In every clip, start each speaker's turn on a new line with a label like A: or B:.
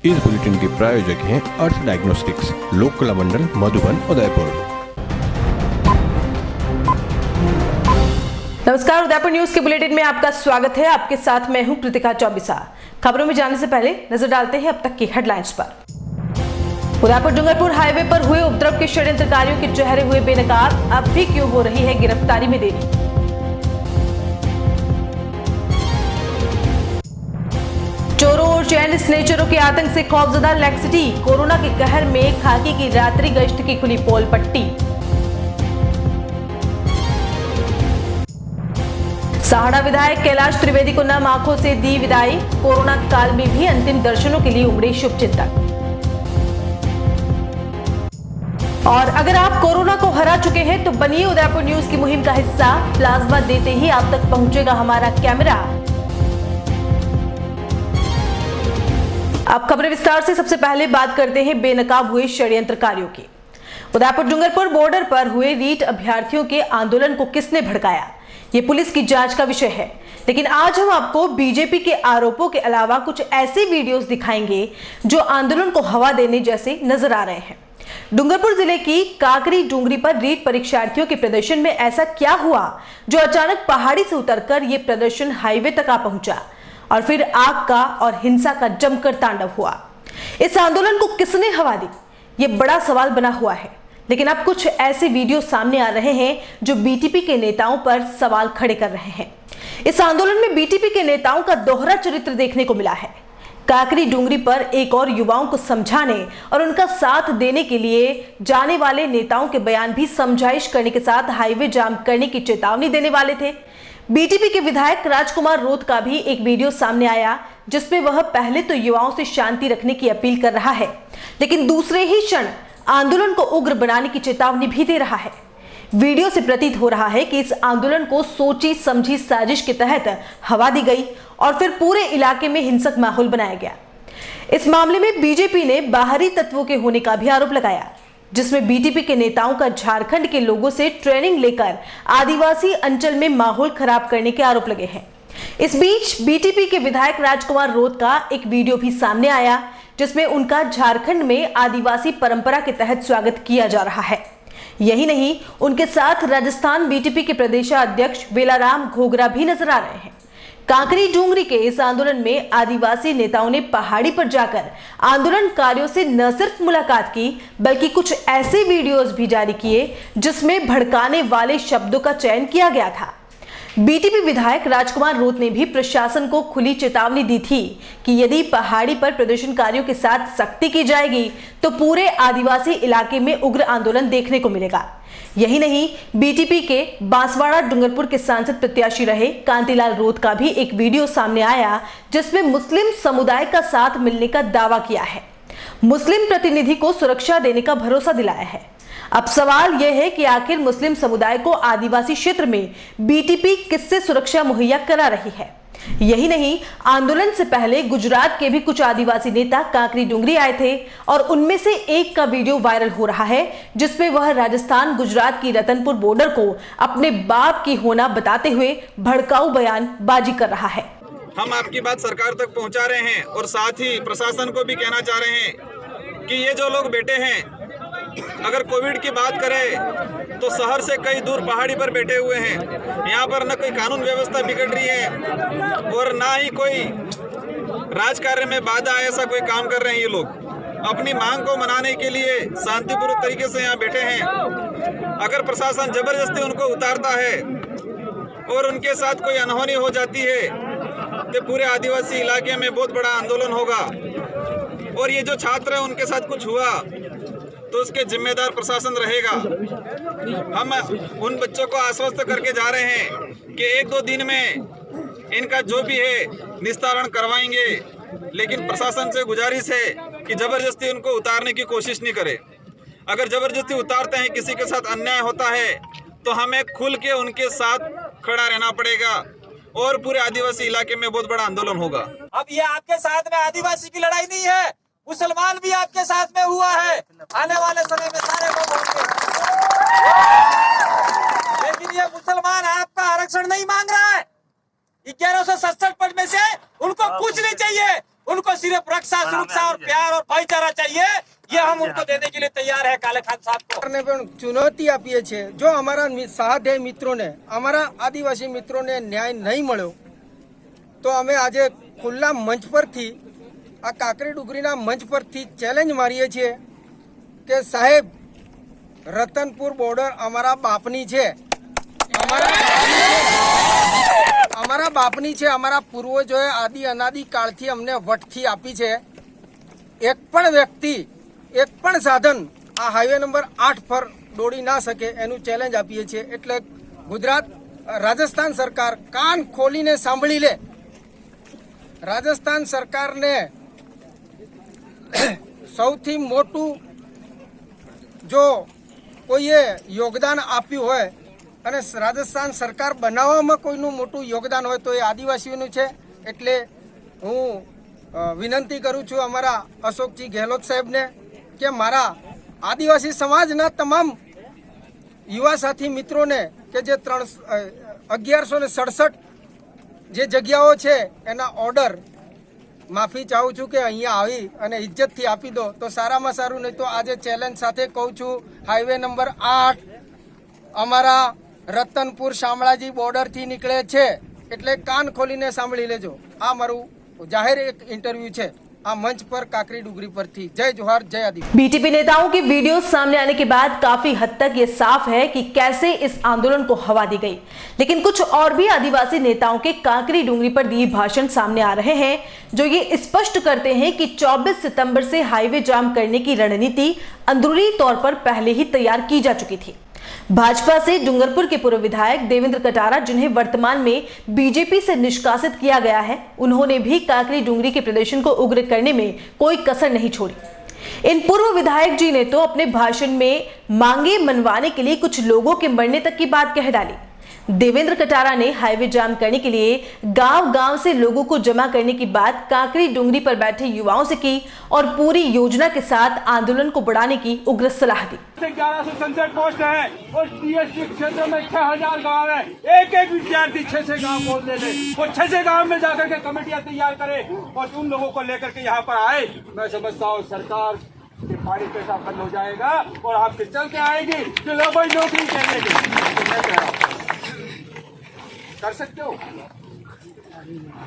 A: इस बुलेटिन के प्रायोजक हैं अर्थ डायग्नोस्टिक्स, लोक कला मंडल, मधुबन, उदयपुर।
B: नमस्कार, उदयपुर न्यूज के बुलेटिन में आपका स्वागत है। आपके साथ मैं हूं कृतिका चौबिसा। खबरों में जाने से पहले नजर डालते हैं अब तक की हेडलाइंस पर। उदयपुर डूंगरपुर हाईवे पर हुए उपद्रव के षड्यंत्रकारियों के चेहरे हुए बेनकाब, अब भी क्यों हो रही है गिरफ्तारी में देरी। चोरों और चैन स्नेचरों के आतंक से खौफजदा लेक सिटी, कोरोना के कहर में खाकी की रात्रि गश्त की खुली पोल पट्टी। सहाड़ा विधायक कैलाश त्रिवेदी को नम आंखों से दी विदाई, कोरोना काल में भी अंतिम दर्शनों के लिए उमड़े शुभचिंतक। और अगर आप कोरोना को हरा चुके हैं तो बनिए उदयपुर न्यूज की मुहिम का हिस्सा। प्लाज्मा देते ही आप तक पहुंचेगा हमारा कैमरा। अब खबरें विस्तार से। सबसे पहले बात करते हैं बेनकाब हुए षड्यंत्रकारियों की। उदयपुर डूंगरपुर बॉर्डर पर हुए रीट अभ्यर्थियों के आंदोलन को किसने भड़काया, ये पुलिस की जांच का विषय है। लेकिन आज हम आपको बीजेपी के आरोपों के अलावा कुछ ऐसे वीडियोस दिखाएंगे जो आंदोलन को हवा देने जैसे नजर आ रहे हैं। डूंगरपुर जिले की काकरी डूंगरी पर रीट परीक्षार्थियों के प्रदर्शन में ऐसा क्या हुआ जो अचानक पहाड़ी से उतरकर ये प्रदर्शन हाईवे तक आ पहुंचा और फिर आग का और हिंसा का जमकर तांडव हुआ। इस आंदोलन को किसने हवा दी, ये बड़ा सवाल बना हुआ है। लेकिन अब कुछ ऐसे वीडियो सामने आ रहे हैं जो बीटीपी के नेताओं पर सवाल खड़े कर रहे हैं। इस आंदोलन में बीटीपी के नेताओं का दोहरा चरित्र देखने को मिला है। काकरी डूंगरी पर एक और युवाओं को समझाने और उनका साथ देने के लिए जाने वाले नेताओं के बयान भी समझाइश करने के साथ हाईवे जाम करने की चेतावनी देने वाले थे। बीटीपी के विधायक राजकुमार रोत का भी एक वीडियो सामने आया जिसमें वह पहले तो युवाओं से शांति रखने की अपील कर रहा है, लेकिन दूसरे ही क्षण आंदोलन को उग्र बनाने की चेतावनी भी दे रहा है। वीडियो से प्रतीत हो रहा है कि इस आंदोलन को सोची समझी साजिश के तहत हवा दी गई और फिर पूरे इलाके में हिंसक माहौल बनाया गया। इस मामले में बीजेपी ने बाहरी तत्वों के होने का भी आरोप लगाया, जिसमें बीटीपी के नेताओं का झारखंड के लोगों से ट्रेनिंग लेकर आदिवासी अंचल में माहौल खराब करने के आरोप लगे हैं। इस बीच बीटीपी के विधायक राजकुमार रोत का एक वीडियो भी सामने आया जिसमें उनका झारखंड में आदिवासी परंपरा के तहत स्वागत किया जा रहा है। यही नहीं, उनके साथ राजस्थान बीटीपी के प्रदेशाध्यक्ष बेलाराम घोगरा भी नजर आ रहे हैं। काकरी डूंगरी के इस आंदोलन में आदिवासी नेताओं ने पहाड़ी पर जाकर आंदोलनकारियों से न सिर्फ मुलाकात की बल्कि कुछ ऐसे वीडियोस भी जारी किए जिसमें भड़काने वाले शब्दों का चयन किया गया था। बीटीपी विधायक राजकुमार रोत ने भी प्रशासन को खुली चेतावनी दी थी कि यदि पहाड़ी पर प्रदर्शनकारियों के साथ सख्ती की जाएगी तो पूरे आदिवासी इलाके में उग्र आंदोलन देखने को मिलेगा। यही नहीं, बीटीपी के बांसवाड़ा डूंगरपुर के सांसद प्रत्याशी रहे कांतिलाल रोत का भी एक वीडियो सामने आया जिसमें मुस्लिम समुदाय का साथ मिलने का दावा किया है, मुस्लिम प्रतिनिधि को सुरक्षा देने का भरोसा दिलाया है। अब सवाल यह है कि आखिर मुस्लिम समुदाय को आदिवासी क्षेत्र में बीटीपी किससे सुरक्षा मुहैया करा रही है। यही नहीं, आंदोलन से पहले गुजरात के भी कुछ आदिवासी नेता काकरी डूंगरी आए थे और उनमें से एक का वीडियो वायरल हो रहा है जिसमें वह राजस्थान गुजरात की रतनपुर बॉर्डर को अपने बाप की होना बताते हुए भड़काऊ बयानबाजी कर रहा है।
C: हम आपकी बात सरकार तक पहुंचा रहे हैं और साथ ही प्रशासन को भी कहना चाह रहे हैं कि ये जो लोग बैठे हैं, अगर कोविड की बात करें तो शहर से कई दूर पहाड़ी पर बैठे हुए हैं। यहाँ पर न कोई कानून व्यवस्था बिगड़ रही है और ना ही कोई राजकार्य में बाधा, ऐसा कोई काम कर रहे हैं। ये लोग अपनी मांग को मनाने के लिए शांतिपूर्वक तरीके से यहाँ बैठे हैं। अगर प्रशासन जबरदस्ती उनको उतारता है और उनके साथ कोई अनहोनी हो जाती है तो पूरे आदिवासी इलाके में बहुत बड़ा आंदोलन होगा। और ये जो छात्र हैं उनके साथ कुछ हुआ तो उसके जिम्मेदार प्रशासन रहेगा। हम उन बच्चों को आश्वस्त करके जा रहे हैं कि 1-2 दिन में इनका जो भी है निस्तारण करवाएंगे, लेकिन प्रशासन से गुजारिश है कि जबरदस्ती उनको उतारने की कोशिश नहीं करे। अगर जबरदस्ती उतारते हैं, किसी के साथ अन्याय होता है तो हमें खुल के उनके साथ खड़ा रहना पड़ेगा और पूरे आदिवासी इलाके में बहुत बड़ा आंदोलन होगा।
D: अब ये आपके साथ में आदिवासी की लड़ाई नहीं है, मुसलमान भी आपके साथ में हुआ है। आने वाले समय में सारे लोग होंगे, लेकिन ये मुसलमान आपका आरक्षण नहीं मांग रहा है। 1167 पद में से उनको कुछ नहीं चाहिए, उनको सिर्फ रक्षा, सुरक्षा और प्यार और भाईचारा चाहिए। ये हम उनको देने के लिए तैयार है काले खान साहब को।
E: ने पण चुनौती આપીએ છે જો અમારા સહાધ્યાય મિત્રોને, અમારા આદિવાસી મિત્રોને ન્યાય નહીં મળ્યો તો અમે આજે ખુલ્લા મંચ પરથી આ કાકરી ડુંગરીના મંચ પરથી ચેલેન્જ મારીએ છીએ કે સાહેબ રતનપુર બોર્ડર અમારા બાપની છે, અમારા બાપની છે, અમારા પૂર્વજોએ આદિ અનાદિ કાળથી અમને વટથી આપી છે। એક પણ વ્યક્તિ, એક પણ સાધન આ હાઈવે નંબર 8 પર દોડી ના શકે એનું ચેલેન્જ આપીએ છીએ। એટલે ગુજરાત, રાજસ્થાન સરકાર કાન ખોલીને સાંભળી લે। રાજસ્થાન સરકારને સૌથી મોટું જો કોઈએ યોગદાન આપ્યું હોય અને રાજસ્થાન સરકાર બનાવવામાં કોઈનું મોટું યોગદાન હોય તો એ આદિવાસીઓનું છે। એટલે હું વિનંતી કરું છું અમારા અશોકજી ગેહલોત સાહેબને કે મારા આદિવાસી સમાજના તમામ યુવા સાથી મિત્રોને કે જે 1167 જે જગ્યાઓ છે એના ઓર્ડર માફી ચાહું છું કે અહીંયા આવી અને ઇજ્જતથી આપી દો તો સારામાં સારું। નહીં તો આજે ચેલેન્જ સાથે કહું છું હાઈવે નંબર 8 અમારા રતનપુર શામળાજી બોર્ડરથી નીકળે છે। એટલે કાન ખોલીને સાંભળી લેજો। આ મારું જાહેર એક ઇન્ટરવ્યુ છે આ મંચ पर काकरी डुंगरी पर थी। जय जोहार, जय आदिवासी।
B: बीटीपी नेताओं की वीडियो सामने आने के बाद काफी हद तक ये साफ है कि कैसे इस आंदोलन को हवा दी गई। लेकिन कुछ और भी आदिवासी नेताओं के काकरी डुंगरी पर दिए भाषण सामने आ रहे हैं जो ये स्पष्ट करते हैं कि 24 सितंबर से हाईवे जाम करने की रणनीति अंदरूनी तौर पर पहले ही तैयार की जा चुकी थी। भाजपा से डूंगरपुर के पूर्व विधायक देवेंद्र कटारा, जिन्हें वर्तमान में बीजेपी से निष्कासित किया गया है, उन्होंने भी काकरी डुंगरी के प्रदर्शन को उग्र करने में कोई कसर नहीं छोड़ी। इन पूर्व विधायक जी ने तो अपने भाषण में मांगे मनवाने के लिए कुछ लोगों के मरने तक की बात कह डाली। देवेंद्र कटारा ने हाईवे जाम करने के लिए गांव-गांव से लोगों को जमा करने की बात काकरी डुंगरी पर बैठे युवाओं से की और पूरी योजना के साथ आंदोलन को बढ़ाने की उग्र सलाह दी।
F: 1167 पोस्ट है और टीएसपी क्षेत्र में 6000 गांव है। एक एक विद्यार्थी 6 गांव खोल दे और 6 गांव में जाकर के कमेटियां तैयार करे और उन लोगों को लेकर के यहाँ पर आए। मैं समझता हूँ सरकार के पानी पैसा बंद हो जाएगा और आपके चल के आएगी कि लो भाई नौकरी चाहिए। तो मैं कह रहा हूँ कर सकते हो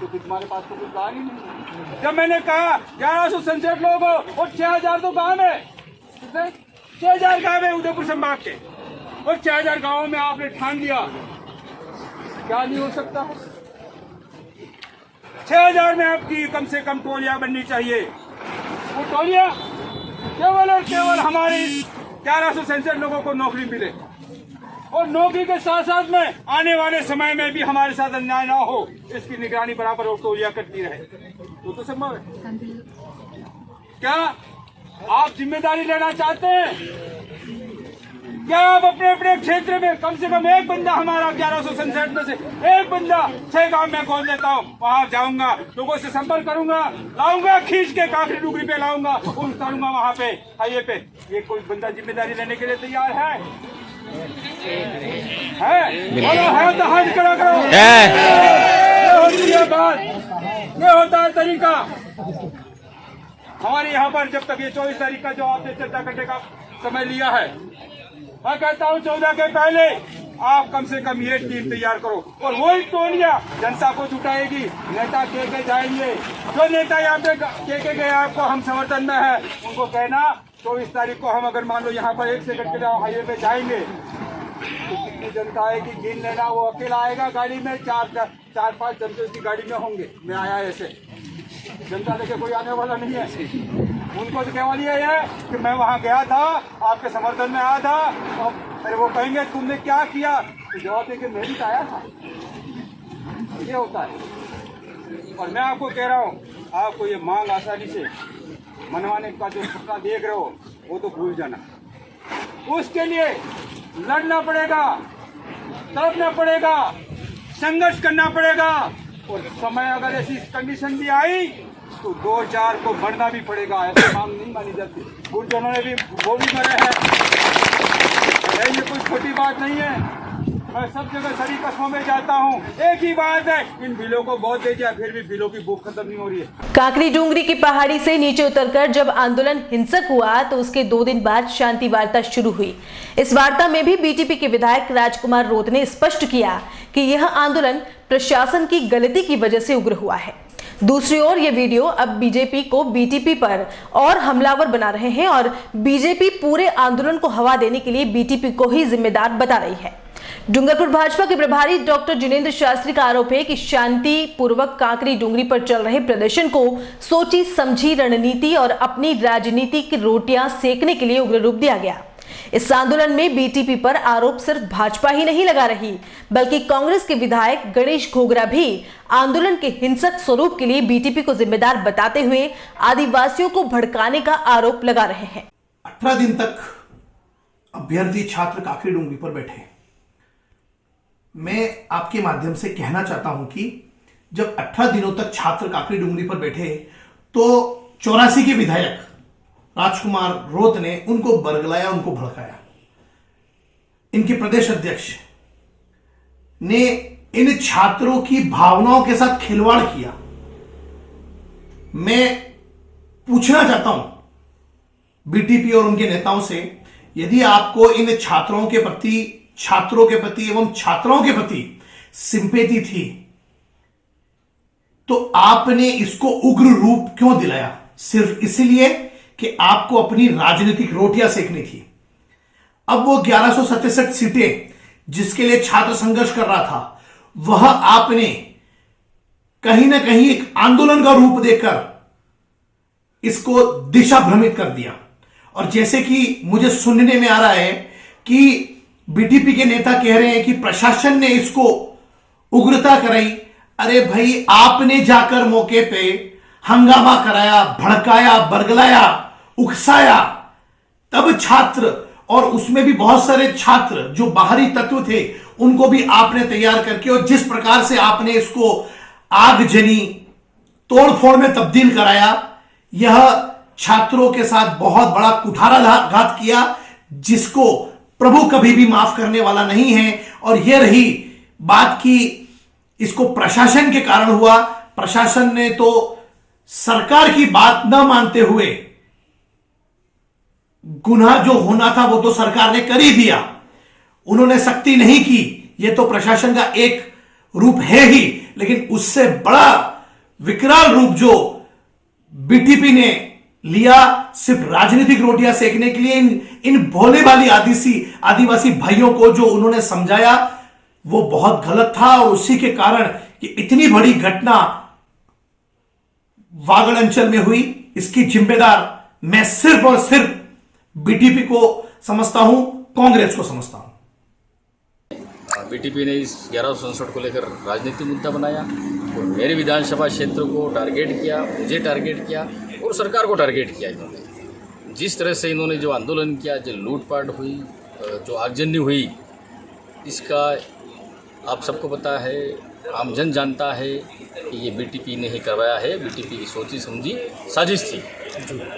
F: तो तुम्हारे पास तो कुछ कहा नहीं। जब मैंने कहा 1167 लोग हो और 6000 तो गांव है, 6000 गांव है उदयपुर संभाग के और 6000 गांवों में आपने ठान लिया क्या नहीं हो सकता। 6000 में आपकी कम से कम टोलियां बननी चाहिए। वो टोलियां केवल और केवल हमारे 1167 लोगों को नौकरी मिले और नौकरी के साथ साथ में आने वाले समय में भी हमारे साथ अन्याय ना हो, इसकी निगरानी बराबर वो टोलियां करती रहे। वो तो संभव है। क्या आप जिम्मेदारी लेना चाहते हैं? क्या आप अपने अपने क्षेत्र में कम से कम एक बंदा, हमारा 1167 में से एक बंदा 6 गांव में खोल देता हूँ, वहां जाऊंगा, लोगों से संपर्क करूंगा, लाऊंगा खींच के काकरी डुंगरी पे लाऊंगा, उतारूंगा वहां पे हाईवे पे। ये कोई बंदा जिम्मेदारी लेने के लिए तैयार है? है तो हाथ खड़ा करो। ये होती है बात, ये होता है तरीका। हमारे यहाँ पर जब तक ये 24 तारीख का जो आपने चर्चा करने का समय लिया है, मैं कहता हूँ 14 के पहले आप कम से कम ये टीम तैयार करो और वही टोलियां जनता को जुटाएगी। नेता के जाएंगे, जो नेता यहाँ पे के गए आपको हम समर्थन में है, उनको कहना 24 तारीख को हम अगर मान लो यहाँ पर 1 सेकंड के लिए हाईवे पे जाएंगे तो कितनी जनता आएगी गिन लेना। वो अकेला आएगा गाड़ी में, 4-5 जनता उसकी गाड़ी में होंगे। मैं आया ऐसे, जनता लेके कोई आने वाला नहीं है। उनको तो केवल ये है कि मैं वहाँ गया था, आपके समर्थन में आया था, और फिर वो कहेंगे तुमने क्या किया, तो जवाब देके मैं भी आया था। ये होता है। और मैं आपको कह रहा हूँ, आपको ये मांग आसानी से मनवाने का जो सपना देख रहे हो वो तो भूल जाना। उसके लिए लड़ना पड़ेगा, तड़पना पड़ेगा, संघर्ष करना पड़ेगा। और समय अगर ऐसी कंडीशन भी आई तो 2000 को बढ़ना भी पड़ेगा। ऐसी मांग नहीं मानी जाती। गुरुजनों ने भी वो भी मरे हैं, ये कोई छोटी बात नहीं है। मैं सब जगह सड़ी कस्मों में जाता हूँ, एक ही बात है, इन बिलों को बहुत दे दिया, फिर भी बिलों की भूख खत्म नहीं हो रही है।
B: काकरी डूंगरी की पहाड़ी से नीचे उतरकर जब आंदोलन हिंसक हुआ तो उसके 2 दिन बाद शांति वार्ता शुरू हुई। इस वार्ता में भी बीटीपी के विधायक राजकुमार रोत ने स्पष्ट किया कि यह आंदोलन प्रशासन की गलती की वजह से उग्र हुआ है। दूसरी ओर ये वीडियो अब बीजेपी को बीटीपी पर और हमलावर बना रहे हैं और बीजेपी पूरे आंदोलन को हवा देने के लिए बीटीपी को ही जिम्मेदार बता रही है। डूंगरपुर भाजपा के प्रभारी डॉक्टर जिनेंद्र शास्त्री का आरोप है कि शांति पूर्वक काकरी डूंगरी पर चल रहे प्रदर्शन को सोची समझी रणनीति और अपनी राजनीति की रोटियां सेकने के लिए उग्र रूप दिया गया। इस आंदोलन में बीटीपी पर आरोप सिर्फ भाजपा ही नहीं लगा रही, बल्कि कांग्रेस के विधायक गणेश घोगरा भी आंदोलन के हिंसक स्वरूप के लिए बीटीपी को जिम्मेदार बताते हुए आदिवासियों को भड़काने का आरोप लगा रहे हैं।
G: 18 दिन तक अभ्यर्थी छात्र काकरी डूंगरी पर बैठे। मैं आपके माध्यम से कहना चाहता हूं कि जब 18 दिनों तक छात्र काकरी डूंगरी पर बैठे तो 84 के विधायक राजकुमार रोत ने उनको बरगलाया, उनको भड़काया। इनके प्रदेश अध्यक्ष ने इन छात्रों की भावनाओं के साथ खिलवाड़ किया। मैं पूछना चाहता हूं बीटीपी और उनके नेताओं से, यदि आपको इन छात्रों के प्रति एवं छात्राओं के प्रति सिंपैथी थी तो आपने इसको उग्र रूप क्यों दिलाया? सिर्फ इसलिए कि आपको अपनी राजनीतिक रोटियां सेकनी थी। अब वो 1167 सीटें जिसके लिए छात्र संघर्ष कर रहा था, वह आपने कहीं ना कहीं एक आंदोलन का रूप देकर इसको दिशा भ्रमित कर दिया। और जैसे कि मुझे सुनने में आ रहा है कि बीटीपी के नेता कह रहे हैं कि प्रशासन ने इसको उग्रता कराई। अरे भाई, आपने जाकर मौके पे हंगामा कराया, भड़काया, बरगलाया, उकसाया, तब छात्र, और उसमें भी बहुत सारे छात्र जो बाहरी तत्व थे, उनको भी आपने तैयार करके, और जिस प्रकार से आपने इसको आगजनी, तोड़फोड़ में तब्दील कराया, यह छात्रों के साथ बहुत बड़ा कुठाराघात किया, जिसको प्रभु कभी भी माफ करने वाला नहीं है। और यह रही बात कि इसको प्रशासन के कारण हुआ। प्रशासन ने तो सरकार की बात न मानते हुए गुनाह जो होना था वो तो सरकार ने कर ही दिया, उन्होंने सख्ती नहीं की। यह तो प्रशासन का एक रूप है ही, लेकिन उससे बड़ा विकराल रूप जो बीटीपी ने लिया, सिर्फ राजनीतिक रोटियां सेकने के लिए इन भोले भाली आदिवासी भाइयों को जो उन्होंने समझाया, वो बहुत गलत था। और उसी के कारण कि इतनी बड़ी घटना वागड़ अंचल में हुई, इसकी जिम्मेदार मैं सिर्फ और सिर्फ बीटीपी को समझता हूं, कांग्रेस को समझता हूं।
H: बीटीपी ने इस 1167 को लेकर राजनीतिक मुद्दा बनाया और मेरे विधानसभा क्षेत्र को टारगेट किया, मुझे टारगेट किया और सरकार को टारगेट किया। इन्होंने जिस तरह से इन्होंने जो आंदोलन किया, जो लूटपाट हुई, जो आगजनी हुई, इसका आप सबको पता है, आम जन जानता है कि ये बीटीपी ने ही करवाया है। बीटीपी की सोची समझी साजिश थी।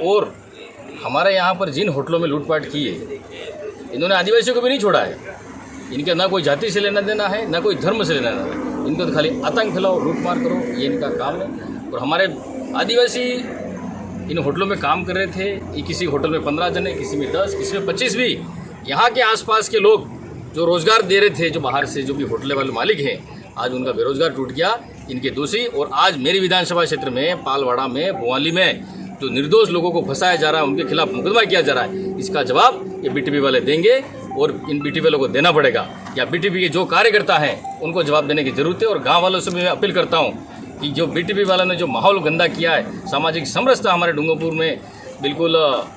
H: और हमारे यहाँ पर जिन होटलों में लूटपाट की है, इन्होंने आदिवासियों को भी नहीं छोड़ा है। इनके ना कोई जाति से लेना देना है, ना कोई धर्म से लेना देना है। इनको तो खाली आतंक फैलाओ, लूटमार करो, ये इनका काम है। और हमारे आदिवासी इन होटलों में काम कर रहे थे। किसी होटल में 15 जने, किसी में 10, किसी में 25 भी। यहाँ के आसपास के लोग जो रोज़गार दे रहे थे, जो बाहर से जो भी होटल वाले मालिक हैं, आज उनका बेरोजगार टूट गया, इनके दोषी। और आज मेरी विधानसभा क्षेत्र में पालवाड़ा में, भोवाली में जो निर्दोष लोगों को फंसाया जा रहा है, उनके खिलाफ मुकदमा किया जा रहा है, इसका जवाब ये बीटीपी वाले देंगे और इन बीटीपी वालों को देना पड़ेगा। या बीटीपी के जो कार्यकर्ता हैं उनको जवाब देने की जरूरत है। और गाँव वालों से मैं अपील करता हूँ कि जो बीटीपी वालों ने जो माहौल गंदा किया है, सामाजिक समरसता हमारे डूंगरपुर में बिल्कुल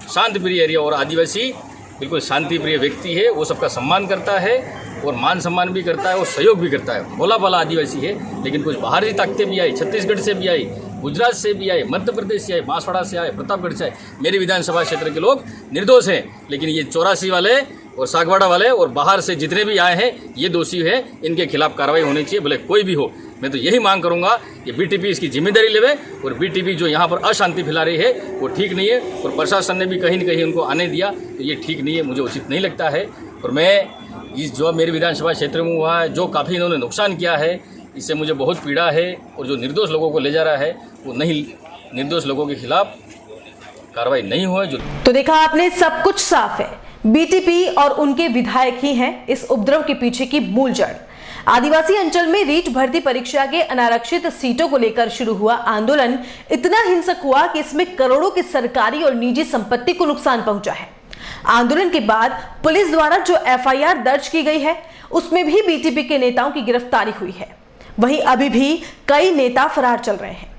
H: शांति प्रिय एरिया, और आदिवासी बिल्कुल शांति प्रिय व्यक्ति है, वो सबका सम्मान करता है और मान सम्मान भी करता है और सहयोग भी करता है। भोला भाला आदिवासी है। लेकिन कुछ बाहरी ताकतें भी आई, छत्तीसगढ़ से भी आई, गुजरात से भी आए, मध्य प्रदेश से आए, बांसवाड़ा से आए, प्रतापगढ़ से आए। मेरी विधानसभा क्षेत्र के लोग निर्दोष हैं, लेकिन ये 84 वाले और सागवाड़ा वाले और बाहर से जितने भी आए हैं, ये दोषी है। इनके खिलाफ कार्रवाई होनी चाहिए, भले कोई भी हो। मैं तो यही मांग करूंगा कि बीटीपी इसकी जिम्मेदारी लेवे। और बीटीपी जो यहाँ पर अशांति फैला रही है वो ठीक नहीं है। और प्रशासन ने भी कहीं न कहीं उनको आने दिया, तो ये ठीक नहीं है, मुझे उचित नहीं लगता है। और मैं इस जो मेरे विधानसभा क्षेत्र में हुआ है, जो काफ़ी इन्होंने नुकसान किया है, इससे मुझे बहुत पीड़ा है। और जो निर्दोष लोगों को ले जा रहा है, वो नहीं, निर्दोष लोगों के खिलाफ कार्रवाई नहीं हो। जो
B: तो देखा आपने, सब कुछ साफ है। बीटीपी और उनके विधायक ही हैं इस उपद्रव के पीछे की मूल जड़। आदिवासी अंचल में रीट भर्ती परीक्षा के अनारक्षित सीटों को लेकर शुरू हुआ आंदोलन इतना हिंसक हुआ कि इसमें करोड़ों की सरकारी और निजी संपत्ति को नुकसान पहुंचा है। आंदोलन के बाद पुलिस द्वारा जो एफआईआर दर्ज की गई है, उसमें भी बीटीपी के नेताओं की गिरफ्तारी हुई है। वहीं अभी भी कई नेता फरार चल रहे हैं।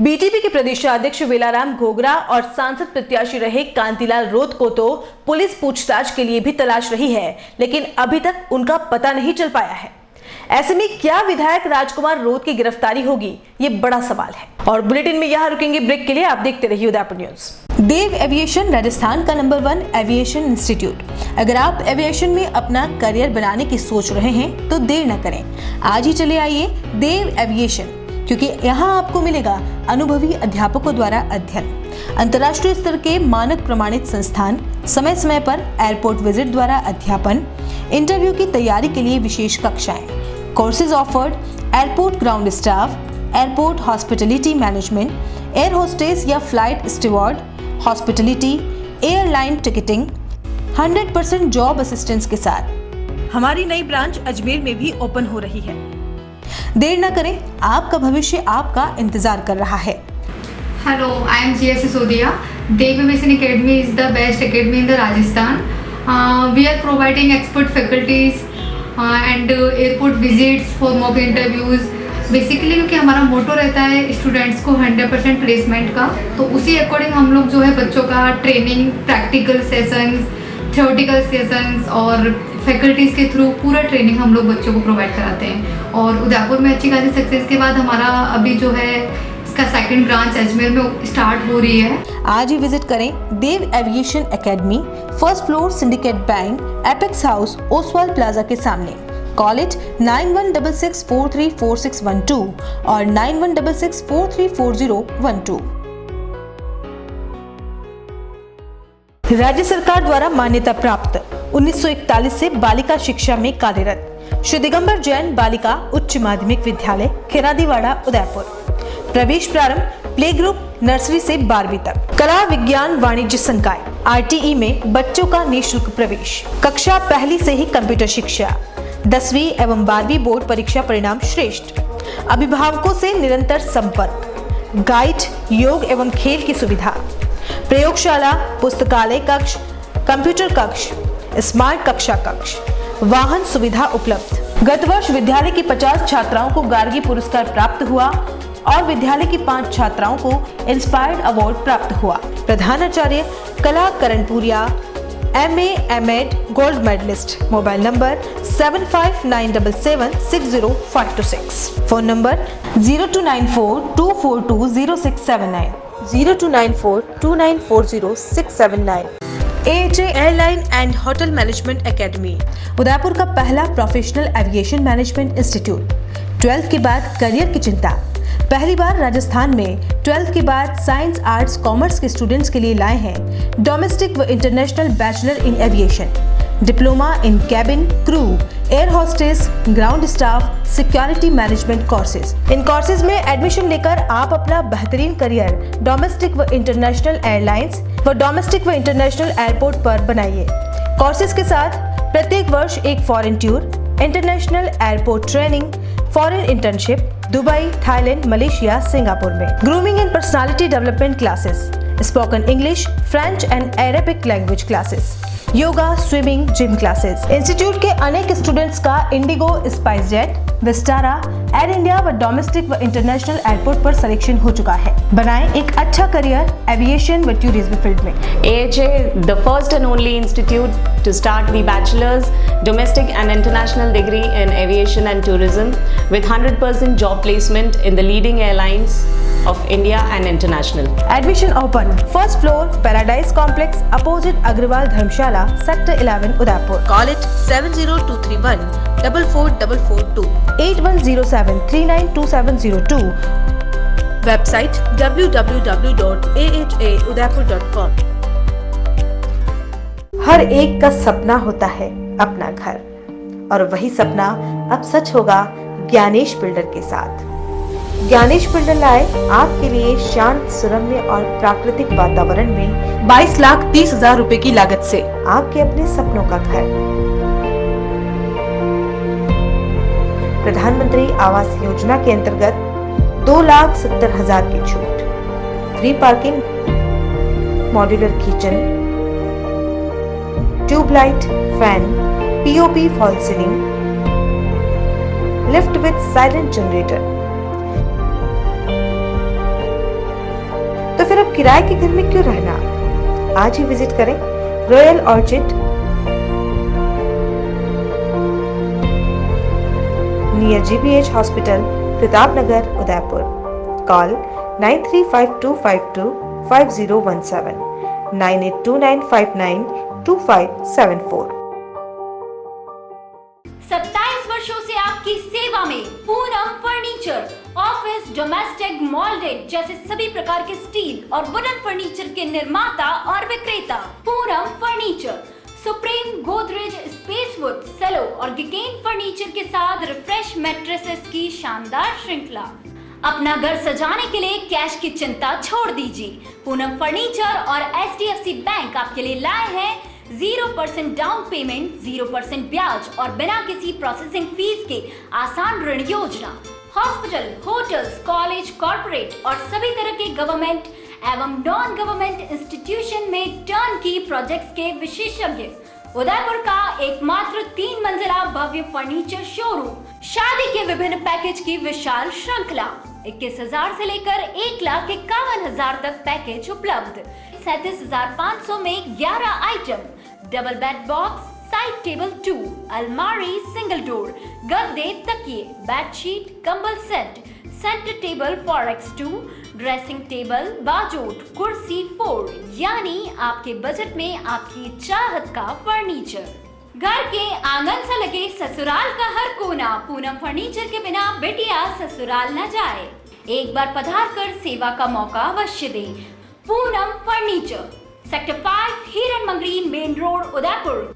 B: बीटीपी के प्रदेशाध्यक्ष वेलाराम घोगरा और सांसद प्रत्याशी रहे कांतिलाल रोत को तो पुलिस पूछताछ के लिए भी तलाश रही है, लेकिन अभी तक उनका पता नहीं चल पाया है। ऐसे में क्या विधायक राजकुमार रोत की गिरफ्तारी होगी, ये बड़ा सवाल है। और बुलेटिन में यहां रुकेंगे ब्रेक के लिए। आप देखते रहिए उदयपुर न्यूज। देव एविएशन राजस्थान का नंबर 1 एविएशन इंस्टीट्यूट। अगर आप एविएशन में अपना करियर बनाने की सोच रहे हैं तो देर न करें, आज ही चले आइए देव एविएशन, क्योंकि यहाँ आपको मिलेगा अनुभवी अध्यापकों द्वारा अध्ययन, अंतर्राष्ट्रीय स्तर के मानक प्रमाणित संस्थान, समय समय पर एयरपोर्ट विजिट द्वारा अध्यापन, इंटरव्यू की तैयारी के लिए विशेष कक्षाएं, courses offered, airport ground staff, airport hospitality management, air hostess या flight steward, hospitality, airline ticketing, 100% job assistance के साथ हमारी नई ब्रांच अजमेर में भी ओपन हो रही है। देर न करें, आपका भविष्य आपका इंतजार कर रहा है।
I: Hello, I am G.S. Sisodia. Dev Aviation Academy is the best academy in the Rajasthan. We are providing expert faculties and airport visits for mock interviews. Basically क्योंकि हमारा मोटो रहता है स्टूडेंट्स को 100% प्लेसमेंट का, तो उसी अकॉर्डिंग हम लोग जो है बच्चों का training, practical sessions, theoretical sessions और फैकल्टीज़ के थ्रू पूरा ट्रेनिंग हम लोग बच्चों को प्रोवाइड कराते हैं। और उदयपुर में अच्छी खासी सक्सेस के बाद हमारा अभी जो है इसका सेकंड ब्रांच अजमेर में स्टार्ट हो रही है।
B: आज ही विजिट करें Dev aviation academy, first floor, syndicate bank, apex house, Oswal plaza के सामने। कॉल इट 9166434612 और 9166434012। राज्य सरकार द्वारा मान्यता प्राप्त 1941 से बालिका शिक्षा में कार्यरत श्री दिगंबर जैन बालिका उच्च माध्यमिक विद्यालय खेरादीवाड़ा उदयपुर। प्रवेश प्रारंभ प्ले ग्रुप नर्सरी से 12वीं तक। कला विज्ञान वाणिज्य संकाय RTE में बच्चों का निःशुल्क प्रवेश। कक्षा पहली से ही कंप्यूटर शिक्षा। 10वीं एवं 12वीं बोर्ड परीक्षा परिणाम श्रेष्ठ। अभिभावकों से निरंतर संपर्क। गाइड, योग एवं खेल की सुविधा। प्रयोगशाला, पुस्तकालय कक्ष, कंप्यूटर कक्ष, स्मार्ट कक्षा कक्ष, वाहन सुविधा उपलब्ध। गत वर्ष विद्यालय की 50 छात्राओं को गार्गी पुरस्कार प्राप्त हुआ और विद्यालय की 5 छात्राओं को इंस्पायर्ड अवार्ड प्राप्त हुआ। प्रधानाचार्य Kala Karanpuriya, MA M.Ed gold medallist. Mobile number 7597760526। Phone number 0294242069, 0294294069। AHA airline and hotel management academy Udaipur का पहला professional aviation management institute. 12th के बाद करियर की चिंता। पहली बार राजस्थान में 12th के बाद साइंस, आर्ट्स, कॉमर्स के स्टूडेंट्स के लिए लाए हैं डोमेस्टिक व international bachelor in aviation, diploma in cabin crew, air hostess, ground staff, security management courses. इन कोर्सेज में एडमिशन लेकर आप अपना बेहतरीन करियर डोमेस्टिक व इंटरनेशनल एयरलाइंस व डोमेस्टिक व इंटरनेशनल एयरपोर्ट पर बनाइए। कोर्सेज के साथ प्रत्येक वर्ष एक foreign tour, international airport training, foreign internship Dubai, Thailand, Malaysia, Singapore में। Grooming and personality development classes, spoken English, French and Arabic language classes, yoga, swimming, gym classes. Institute के अनेक स्टूडेंट्स का Indigo, SpiceJet, Vistara, air India व domestic व international airport पर selection हो चुका है। बनाएं एक अच्छा करियर एविएशन व टूरिज्म फील्ड में।
J: AHA, the first and only institute to start the bachelor's, domestic and international degree in aviation and tourism with 100% job placement in the leading airlines of India and international.
B: Admission open. First floor, Paradise Complex, opposite Agrawal Dharmshala, Sector 11, Udaipur. Call it 70231 44442, 8107392702. Website www.ahaudapur.com. हर एक का सपना होता है अपना घर, और वही सपना अब सच होगा ज्ञानेश बिल्डर के साथ। ज्ञानेश बिल्डर लाए आपके लिए शांत, सुरम्य और प्राकृतिक वातावरण में 22,30,000 रुपए की लागत से आपके अपने सपनों का घर। प्रधानमंत्री आवास योजना के अंतर्गत 2,70,000 की छूट, free parking, modular kitchen, tubelight, fan, POP false ceiling, lift with silent generator. तो फिर अब किराए के घर में क्यों रहना? आज ही विजिट करें royal orchid near GBH hospital, Pratapnagar, Udaipur. Call 9352525017, 9829592574।
K: 27 वर्षों से आपकी सेवा में पूनम फर्नीचर, ऑफिस, डोमेस्टिक, मॉल्डेड जैसे सभी प्रकार के स्टील और वुडन फर्नीचर के निर्माता और विक्रेता। Poonam furniture Supreme, Godrej, Spacewood, Cello और गिगेन फर्नीचर के साथ रिफ्रेश मैट्रेसेस की शानदार श्रृंखला। अपना घर सजाने के लिए कैश की चिंता छोड़ दीजिए। पूनम फर्नीचर और HDFC बैंक आपके लिए लाए हैं 0% डाउन पेमेंट, 0% ब्याज और बिना किसी प्रोसेसिंग फीस के आसान ऋण योजना। हॉस्पिटल, होटल्स, कॉलेज, कॉर्पोरेट और सभी तरह के गवर्नमेंट एवं नॉन गवर्नमेंट इंस्टीट्यूशन में टर्न की प्रोजेक्ट्स के विशेषज्ञ। उदयपुर का एकमात्र 3 मंजिला भव्य फर्नीचर शोरूम, शादी के विभिन्न पैकेज की विशाल श्रृंखला। 21,000 से लेकर 1,51,000 तक पैकेज उपलब्ध। 37,500 में 11 item, double bed box, side table 2, अलमारी, सिंगल डोर, गद्दे, तकिए, बेडशीट, कंबल set, centre table 4x2, dressing table, बाजोट, कुर्सी 4, यानी आपके बजट में आपकी चाहत का फर्नीचर। घर के आंगन से लगे ससुराल का हर कोना। पूनम फर्नीचर के बिना बेटिया ससुराल न जाए। एक बार पधार कर सेवा का मौका अवश्य दे। पूनम फर्नीचर, सेक्टर 5, हिरन मंगरी, मेन रोड, उदयपुर।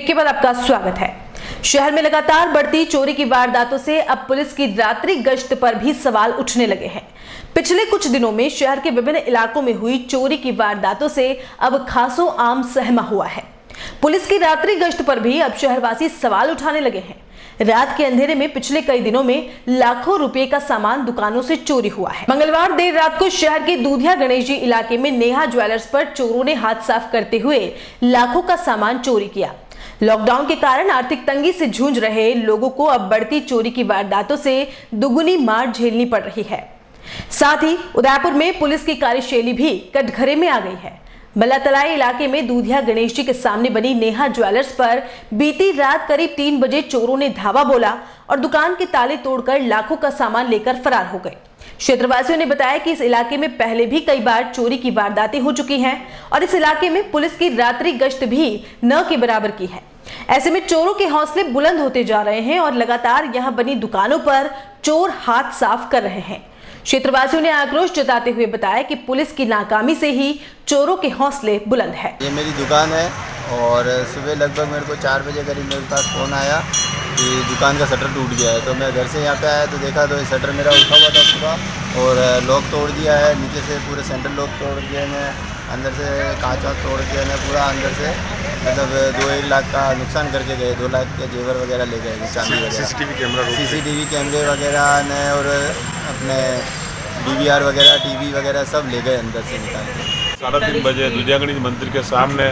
B: के बाद आपका स्वागत है। शहर में लगातार बढ़ती चोरी की वारदातों से अब पुलिस की रात्रि गश्त पर भी सवाल उठने लगे हैं। पिछले कुछ दिनों में शहर के विभिन्न इलाकों में हुई चोरी की वारदातों से अब खासो आम सहमा हुआ है। पुलिस की रात्रि गश्त पर भी अब शहरवासी सवाल उठाने लगे हैं। रात के अंधेरे में पिछले कई दिनों में लाखों रुपए का सामान दुकानों से चोरी हुआ है। मंगलवार देर रात को शहर के दूधिया गणेश जी इलाके में नेहा ज्वेलर्स पर चोरों ने हाथ साफ करते हुए लाखों का सामान चोरी किया। लॉकडाउन के कारण आर्थिक तंगी से जूझ रहे लोगों को अब बढ़ती चोरी की वारदातों से दुगुनी मार झेलनी पड़ रही है। साथ ही उदयपुर में पुलिस की कार्यशैली भी कटघरे में आ गई है। बल्लातलाई इलाके में दूधिया गणेश जी के सामने बनी नेहा ज्वेलर्स पर बीती रात करीब 3 बजे चोरों ने धावा बोला और दुकान के ताले तोड़कर लाखों का सामान लेकर फरार हो गए। क्षेत्रवासियों ने बताया कि इस इलाके में पहले भी कई बार चोरी की वारदातें हो चुकी हैं और इस इलाके में पुलिस की रात्रि गश्त भी न के बराबर की है। ऐसे में चोरों के हौसले बुलंद होते जा रहे हैं और लगातार यहां बनी दुकानों पर चोर हाथ साफ कर रहे हैं। क्षेत्रवासियों ने आक्रोश जताते हुए बताया कि पुलिस की नाकामी से ही चोरों के हौसले बुलंद है।
L: ये मेरी दुकान है और सुबह लगभग मेरे को 4 बजे करीब मेरे पास फ़ोन आया कि दुकान का शटर टूट गया है। तो मैं घर से यहाँ पे आया तो देखा तो शटर मेरा उठा हुआ था पूरा और लॉक तोड़ दिया है, नीचे से पूरे सेंटर लॉक तोड़ दिए मैं, अंदर से कांच वाँच तोड़ दिया मैं पूरा अंदर से, मतलब 2-1 लाख का नुकसान करके गए। 2 लाख के जेवर वगैरह ले गए, चांदी वगैरह, CCTV कैमरे वगैरह ने और अपने DVR वगैरह, TV वगैरह सब ले गए अंदर से निकाल के।
F: 3:30 बजे दूधिया गणेश मंदिर के सामने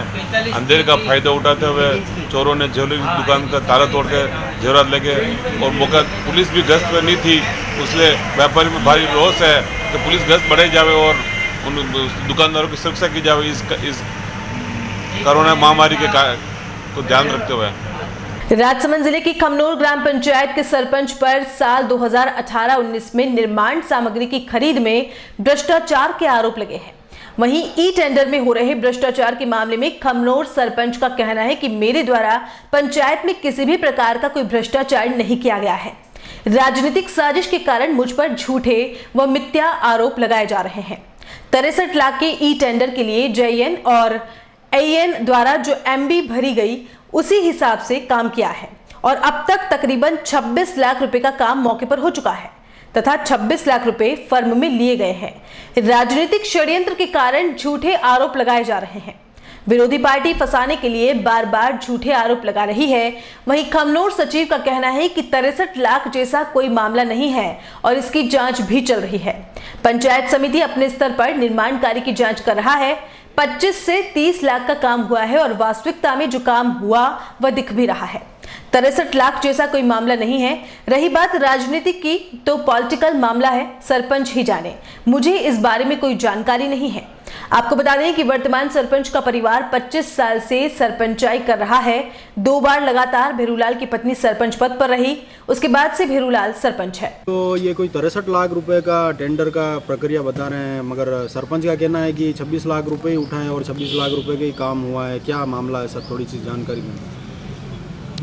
F: अंधेरे का फायदा उठाते हुए चोरों ने ज्वेलरी दुकान का ताला तोड़ के जेवरात ले गए और मौका पुलिस भी गश्त पे नहीं थी, इसलिए व्यापारी में भारी रोष है कि पुलिस गश्त बढ़ाई जावे और उन दुकानदारों की सुरक्षा की जावे इस कोरोना महामारी के को ध्यान रखते हुए।
B: राजसमंद जिले की खमनोर ग्राम पंचायत के सरपंच पर साल 2018-19 में निर्माण सामग्री की खरीद में भ्रष्टाचार के आरोप लगे हैं। वहीं ई टेंडर में हो रहे भ्रष्टाचार के मामले में खमनोर सरपंच का कहना है कि मेरे द्वारा पंचायत में किसी भी प्रकार का कोई भ्रष्टाचार नहीं किया गया है। राजनीतिक साजिश के कारण मुझ पर झूठे व मिथ्या आरोप लगाए जा रहे हैं। 63 लाख के ई टेंडर के लिए JN और AN द्वारा जो MB भरी गई उसी हिसाब से काम किया है और अब तक तकरीबन 26 लाख रुपए का काम मौके पर हो चुका है तथा 26 लाख रुपए फर्म में लिए गए हैं। राजनीतिक षड्यंत्र के कारण झूठे आरोप लगाए जा रहे हैं। विरोधी पार्टी फंसाने के लिए बार बार झूठे आरोप लगा रही है। वहीं खमनोर सचिव का कहना है कि 63 लाख जैसा कोई मामला नहीं है और इसकी जांच भी चल रही है। पंचायत समिति अपने स्तर पर निर्माण कार्य की जांच कर रहा है। 25 से 30 लाख का काम हुआ है और वास्तविकता में जो काम हुआ वह दिख भी रहा है। 63 लाख जैसा कोई मामला नहीं है। रही बात राजनीति की तो पॉलिटिकल मामला है, सरपंच ही जाने, मुझे इस बारे में कोई जानकारी नहीं है। आपको बता दें कि वर्तमान सरपंच का परिवार 25 साल से सरपंचाई कर रहा है। 2 बार लगातार भेरूलाल की पत्नी सरपंच पद पर रही, उसके बाद से भेरूलाल सरपंच है।
M: तो ये कोई 63 लाख रुपए का टेंडर का प्रक्रिया बता रहे हैं, मगर सरपंच का कहना है कि 26 लाख रुपए ही उठाए और 26 लाख रुपए का ही काम हुआ है। क्या मामला है सर, थोड़ी सी जानकारी दें।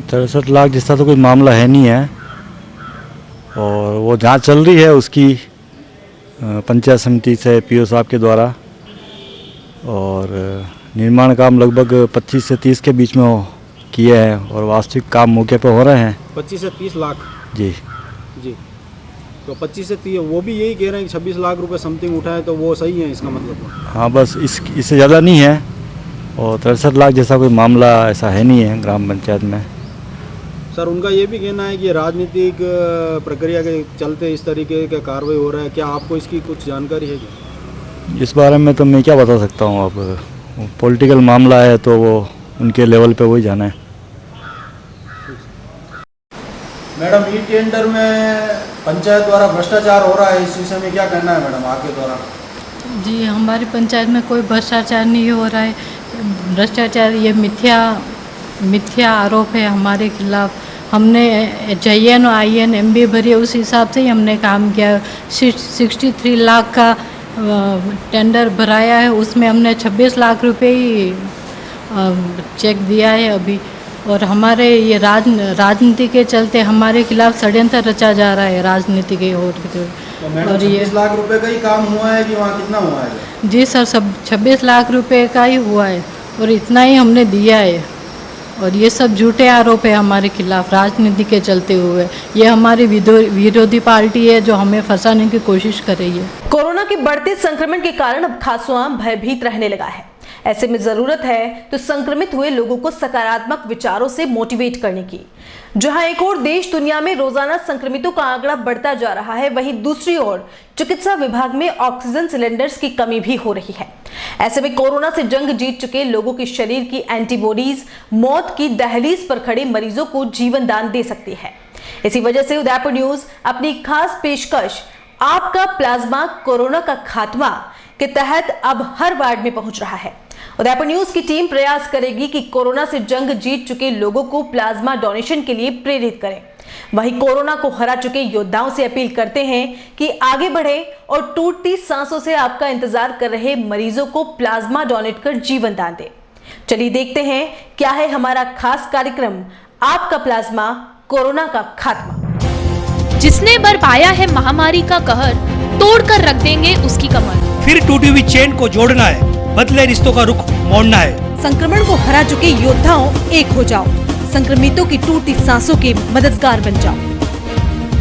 N: 63 लाख जैसा तो कोई मामला है नहीं है और वो जांच चल रही है उसकी पंचायत समिति से PO साहब के द्वारा, और निर्माण काम लगभग 25 से 30 के बीच में किए हैं और वास्तविक काम मौके पर हो रहे हैं।
M: 25 से 30 लाख
N: जी
M: जी। तो 25 से 30 वो भी यही कह रहे हैं कि 26 लाख रुपए समथिंग उठाए, तो वो सही है इसका मतलब?
N: हाँ, बस इससे ज़्यादा नहीं है और 63 लाख जैसा कोई मामला ऐसा है नहीं है ग्राम पंचायत में।
M: सर उनका ये भी कहना है कि राजनीतिक प्रक्रिया के चलते इस तरीके का कार्रवाई हो रहा है। क्या आपको इसकी कुछ जानकारी है?
N: इस बारे में तो मैं क्या बता सकता हूँ, अब पॉलिटिकल मामला है तो वो उनके लेवल पे वही जाना है।
M: मैडम, ई टेंडर में पंचायत द्वारा भ्रष्टाचार हो रहा है, इस विषय में क्या कहना है मैडम आपके द्वारा?
O: जी, हमारी पंचायत में कोई भ्रष्टाचार नहीं हो रहा है। भ्रष्टाचार ये मिथ्या आरोप है हमारे खिलाफ। हमने JN और IN MB भरी उस हिसाब से ही हमने काम किया। 63 लाख का टेंडर भराया है, उसमें हमने 26 लाख रुपए ही चेक दिया है अभी। और हमारे ये राजनीति के चलते हमारे खिलाफ षड्यंत्र रचा जा रहा है राजनीति के।
M: और ये 26 लाख रुपए का ही काम हुआ है कि वहाँ कितना हुआ है?
O: जी सर, सब 26 लाख रुपए का ही हुआ है और इतना ही हमने दिया है। और ये सब झूठे आरोप है हमारे खिलाफ राजनीति के चलते हुए। ये हमारी विरोधी पार्टी है जो हमें फंसाने की कोशिश कर रही है।
B: कोरोना के बढ़ते संक्रमण के कारण अब खासुआम भयभीत रहने लगा है। ऐसे में जरूरत है तो संक्रमित हुए लोगों को सकारात्मक विचारों से मोटिवेट करने की। जहां एक ओर देश दुनिया में रोजाना संक्रमितों का आंकड़ा बढ़ता जा रहा है, वहीं दूसरी ओर चिकित्सा विभाग में ऑक्सीजन सिलेंडर्स की कमी भी हो रही है। ऐसे में कोरोना से जंग जीत चुके लोगों के शरीर की एंटीबॉडीज मौत की दहलीज पर खड़े मरीजों को जीवन दान दे सकती है। इसी वजह से उदयपुर न्यूज अपनी खास पेशकश आपका प्लाज्मा कोरोना का खात्मा के तहत अब हर वार्ड में पहुंच रहा है। उदयपुर न्यूज की टीम प्रयास करेगी कि कोरोना से जंग जीत चुके लोगों को प्लाज्मा डोनेशन के लिए प्रेरित करें। वहीं कोरोना को हरा चुके योद्धाओं से अपील करते हैं कि आगे बढ़े और टूटती सांसों से आपका इंतजार कर रहे मरीजों को प्लाज्मा डोनेट कर जीवन दान दें। चलिए देखते हैं क्या है हमारा खास कार्यक्रम आपका प्लाज्मा कोरोना का खात्मा।
P: जिसने बरपाया है महामारी का कहर, तोड़कर रख देंगे उसकी कमर।
Q: फिर टूटी हुई चेन को जोड़ना है, बदले रिश्तों का रुख मोड़ना है।
B: संक्रमण को हरा चुके योद्धाओं, एक हो जाओ। संक्रमितों की टूटती सांसों के मददगार बन जाओ।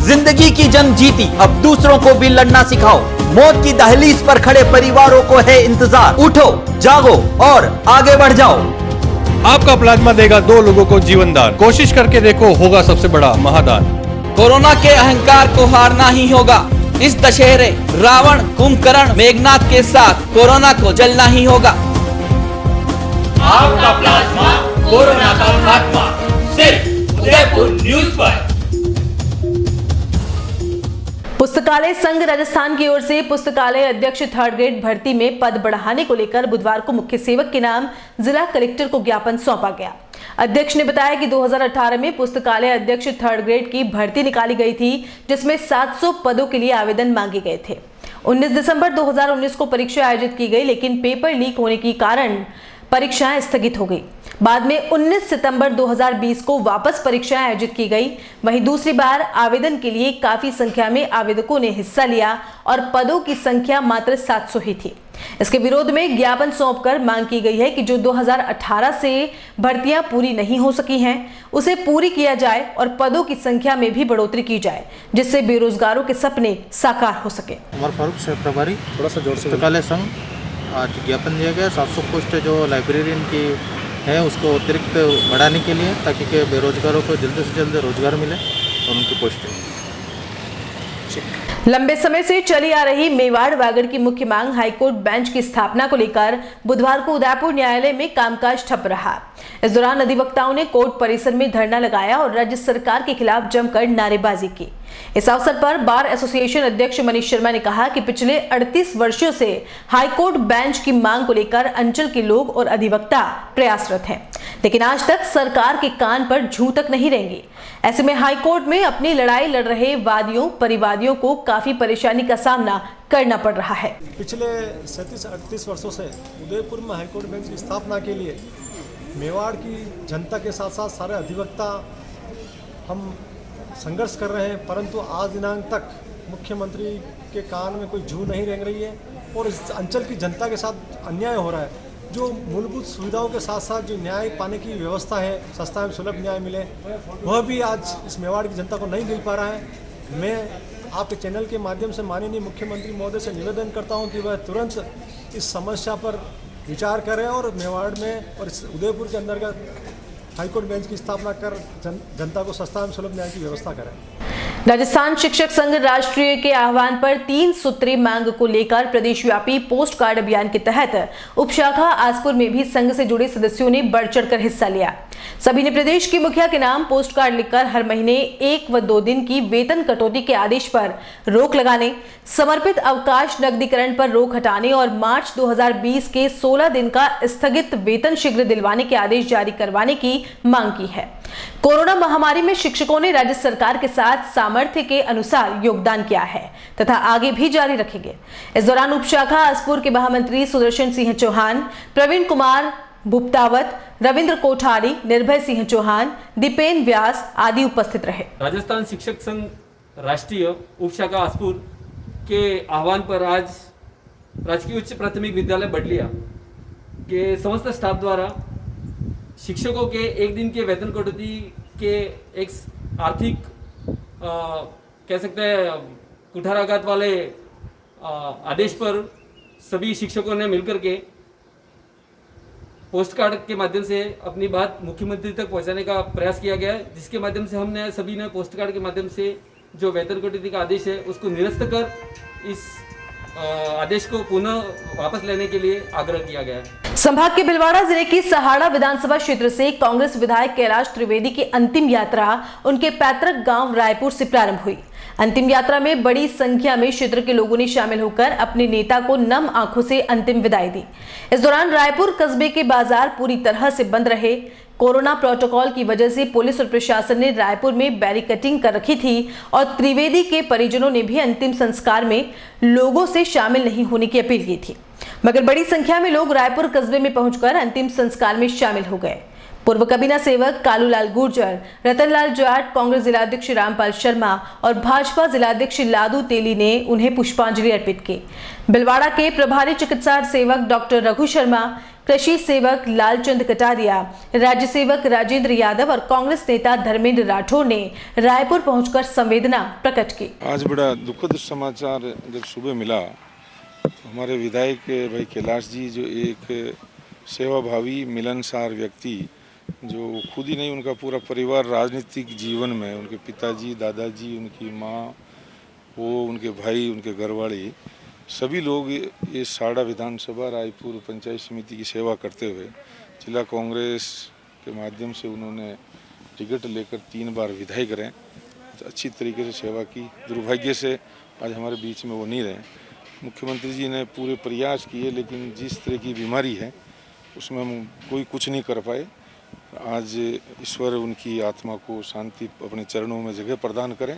Q: जिंदगी की जंग जीती, अब दूसरों को भी लड़ना सिखाओ। मौत की दहलीज पर खड़े परिवारों को है इंतजार। उठो, जागो और आगे बढ़ जाओ।
A: आपका प्लाज्मा देगा 2 लोगों को जीवन दान। कोशिश करके देखो, होगा सबसे बड़ा महादान।
Q: कोरोना के अहंकार को हारना ही होगा। इस दशहरे रावण, कुंभकर्ण, मेघनाथ के साथ कोरोना को जलना ही होगा।
R: आपका प्लाज्मा, कोरोना का खात्मा, सिर्फ उदयपुर न्यूज पर।
B: पुस्तकालय संघ राजस्थान की ओर से पुस्तकालय अध्यक्ष 3rd ग्रेड भर्ती में पद बढ़ाने को लेकर बुधवार को मुख्य सेवक के नाम जिला कलेक्टर को ज्ञापन सौंपा गया। अध्यक्ष ने बताया कि 2018 में पुस्तकालय अध्यक्ष 3rd ग्रेड की भर्ती निकाली गई थी, जिसमें 700 पदों के लिए आवेदन मांगे गए थे। 19 दिसंबर 2019 को परीक्षा आयोजित की गई, लेकिन पेपर लीक होने के कारण परीक्षाएं स्थगित हो गई। बाद में 19 सितंबर 2020 को वापस परीक्षाएं आयोजित की गई। वहीं दूसरी बार आवेदन के लिए काफी संख्या में आवेदकों ने हिस्सा लिया और पदों की संख्या मात्र 700 ही थी। इसके विरोध में ज्ञापन सौंपकर मांग की गई है कि जो 2018 से भर्तियां पूरी नहीं हो सकी हैं, उसे पूरी किया जाए और पदों की संख्या में भी बढ़ोतरी की जाए, जिससे बेरोजगारों के सपने साकार हो सके।
S: उमर फारूक से प्रभारी, थोड़ा सा जोर से। पुस्तकालय संघ आज ज्ञापन दिया गया 700 पोस्ट जो लाइब्रेरियन की है उसको अतिरिक्त बढ़ाने के लिए, ताकि के बेरोजगारों को जल्द से जल्द रोजगार मिले और उनकी पोस्टें।
B: लंबे समय से चली आ रही मेवाड़ वागड़ की मुख्य मांग हाईकोर्ट बेंच की स्थापना को लेकर बुधवार को उदयपुर न्यायालय में कामकाज ठप रहा। इस दौरान अधिवक्ताओं ने कोर्ट परिसर में धरना लगाया और राज्य सरकार के खिलाफ जमकर नारेबाजी की। इस अवसर पर बार एसोसिएशन अध्यक्ष मनीष शर्मा ने कहा कि पिछले 38 वर्षों से हाईकोर्ट बेंच की मांग को लेकर अंचल के लोग और अधिवक्ता प्रयासरत हैं, लेकिन आज तक सरकार के कान पर जूं तक नहीं रेंगी। ऐसे में हाईकोर्ट में अपनी लड़ाई लड़ रहे वादियों परिवादियों को काफी परेशानी का सामना करना पड़ रहा है।
T: पिछले 37-38 वर्षों से उदयपुर में हाईकोर्ट बेंच की स्थापना के लिए मेवाड़ की जनता के साथ साथ सारे अधिवक्ता हम संघर्ष कर रहे हैं, परंतु आज दिनांक तक मुख्यमंत्री के कान में कोई जूं नहीं रेंग रही है और इस अंचल की जनता के साथ अन्याय हो रहा है। जो मूलभूत सुविधाओं के साथ साथ जो न्याय पाने की व्यवस्था है, सस्ता एवं सुलभ न्याय मिले, वह भी आज इस मेवाड़ की जनता को नहीं मिल पा रहा है। मैं आपके चैनल के माध्यम से माननीय मुख्यमंत्री महोदय से निवेदन करता हूं कि वह तुरंत इस समस्या पर विचार करें और मेवाड़ में और इस उदयपुर के अंतर्गत हाईकोर्ट बेंच की स्थापना कर जनता को सस्ता एवं सुलभ न्याय की व्यवस्था करें।
B: राजस्थान शिक्षक संघ राष्ट्रीय के आह्वान पर 3 सूत्री मांग को लेकर प्रदेशव्यापी पोस्ट कार्ड अभियान के तहत उपशाखा आसपुर में भी संघ से जुड़े सदस्यों ने बढ़ चढ़कर हिस्सा लिया। सभी ने प्रदेश की मुखिया के नाम पोस्ट कार्ड लिखकर हर महीने 1 व 2 दिन की वेतन कटौती के आदेश पर रोक लगाने, समर्पित अवकाश नकदीकरण पर रोक हटाने और मार्च 2020 के 16 दिन का स्थगित वेतन शीघ्र दिलवाने के आदेश जारी करवाने की मांग की है। कोरोना महामारी में शिक्षकों ने राज्य सरकार के साथ सामर्थ्य के अनुसार योगदान किया है तथा आगे भी जारी रखेंगे। इस दौरान उपशाखा आसपुर के महामंत्री सुदर्शन सिंह चौहान, प्रवीण कुमार भुप्तावत, रविंद्र कोठारी, निर्भय सिंह चौहान, दीपेन व्यास आदि उपस्थित रहे।
U: राजस्थान शिक्षक संघ राष्ट्रीय उपशाखा आसपुर के आह्वान पर आज राजकीय उच्च प्राथमिक विद्यालय बडलिया के समस्त स्टाफ द्वारा शिक्षकों के 1 दिन के वेतन कटौती के एक आर्थिक कह सकते हैं कुठाराघात वाले आदेश पर सभी शिक्षकों ने मिलकर के पोस्ट कार्ड के माध्यम से अपनी बात मुख्यमंत्री तक पहुंचाने का प्रयास किया गया, जिसके माध्यम से हमने सभी ने पोस्ट कार्ड के माध्यम से जो वेतन कटौती का आदेश है उसको निरस्त कर इस आदेश को पुनः वापस लेने के लिए आग्रह किया गया है।
B: संभाग के भिलवाड़ा जिले की सहाड़ा विधानसभा क्षेत्र से कांग्रेस विधायक कैलाश त्रिवेदी की अंतिम यात्रा उनके पैतृक गांव रायपुर से प्रारंभ हुई। अंतिम यात्रा में बड़ी संख्या में क्षेत्र के लोगों ने शामिल होकर अपने नेता को नम आंखों से अंतिम विदाई दी। इस दौरान रायपुर कस्बे के बाजार पूरी तरह से बंद रहे। कोरोना प्रोटोकॉल की वजह से पुलिस और प्रशासन ने रायपुर में बैरिकेडिंग कर रखी थी और त्रिवेदी के परिजनों ने भी अंतिम संस्कार में लोगों से शामिल नहीं होने की अपील की थी, मगर बड़ी संख्या में लोग रायपुर कस्बे में पहुंचकर अंतिम संस्कार में शामिल हो गए। पूर्व कबीना सेवक कालूलाल गुर्जर, रतनलाल जाट, कांग्रेस जिलाध्यक्ष रामपाल शर्मा और भाजपा जिलाध्यक्ष लादू तेली ने उन्हें पुष्पांजलि अर्पित की। बिलवाड़ा के प्रभारी चिकित्सा सेवक डॉक्टर रघु शर्मा, कृषि सेवक लालचंद कटारिया, राज्य सेवक राजेंद्र यादव और कांग्रेस नेता धर्मेंद्र राठौर ने रायपुर पहुंचकर संवेदना प्रकट की।
C: आज बड़ा दुखद समाचार जब सुबह मिला, हमारे विधायक भाई कैलाश जी, जो एक सेवाभावी मिलनसार व्यक्ति, जो खुद ही नहीं उनका पूरा परिवार राजनीतिक जीवन में, उनके पिताजी, दादाजी, उनकी माँ, वो उनके भाई, उनके घरवाले, सभी लोग ये साड़ा विधानसभा रायपुर पंचायत समिति की सेवा करते हुए जिला कांग्रेस के माध्यम से उन्होंने टिकट लेकर 3 बार विधायक रहे, तो अच्छी तरीके से सेवा की। दुर्भाग्य से आज हमारे बीच में वो नहीं रहे। मुख्यमंत्री जी ने पूरे प्रयास किए, लेकिन जिस तरह की बीमारी है उसमें हम कोई कुछ नहीं कर पाए। आज ईश्वर उनकी आत्मा को शांति अपने चरणों में जगह प्रदान करें,